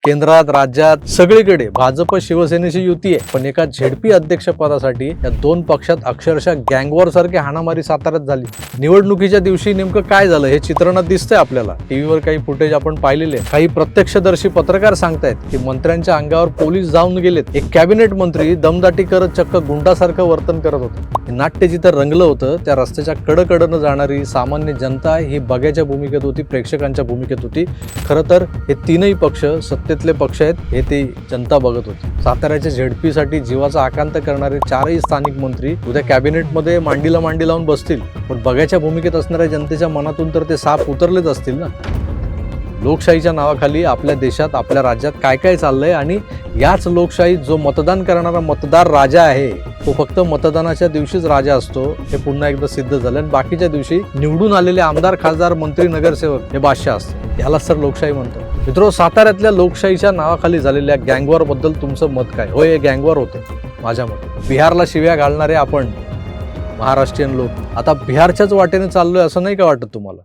केंद्रात राज्यात सगळीकडे भाजप शिवसेनेची युती आहे, पण एका झेडपी अध्यक्षपदासाठी या दोन पक्षात अक्षरशः गँगवॉर सारखी हाणामारी साताऱ्यात झाली। निवडणुकीच्या दिवशी नेमकं काय झालं हे चित्रणात दिसतंय आपल्याला। टीव्हीवर काही फुटेज आपण पाहिलेले, काही प्रत्यक्षदर्शी पत्रकार सांगतायत की मंत्र्यांच्या अंगावर पोलीस जाऊन गेलेत। एक कॅबिनेट मंत्री दमदाटी करत चक्क गुंडासारखं वर्तन करत होतं। हे नाट्य जिथं रंगलं होतं त्या रस्त्याच्या कडकडनं जाणारी सामान्य जनता ही बघ्याच्या भूमिकेत होती, प्रेक्षकांच्या भूमिकेत होती। खरं तर हे तीनही पक्ष सत्तेतले पक्ष आहेत हे ती जनता बघत होती। साताऱ्याच्या झेडपीसाठी जीवाचा आकांत करणारे चारही स्थानिक मंत्री उद्या कॅबिनेटमध्ये मांडीला मांडी लावून बसतील, पण बघ्याच्या भूमिकेत असणाऱ्या जनतेच्या मनातून तर ते साप उतरलेच असतील ना। लोकशाहीच्या नावाखाली आपल्या देशात आपल्या राज्यात काय काय चाललंय आणि याच लोकशाहीत जो मतदान करणारा मतदार राजा आहे तो फक्त मतदानाच्या दिवशीच राजा असतो हे पुन्हा एकदा सिद्ध झालं। आणि बाकीच्या दिवशी निवडून आलेले आमदार, खासदार, मंत्री, नगरसेवक हे बादशाह असतात। यालाच तर लोकशाही म्हणतो। मित्रो, साताऱ्यातल्या लोकशाहीच्या नावाखाली झालेल्या गँगवॉर बद्दल तुमचं मत काय? होय, हे गँगवॉर होते माझ्या मते। बिहारला शिव्या घालणारे आपण महाराष्ट्रीयन लोक आता बिहारच्याच वाटेने चाललोय असं नाही का वाटत तुम्हाला?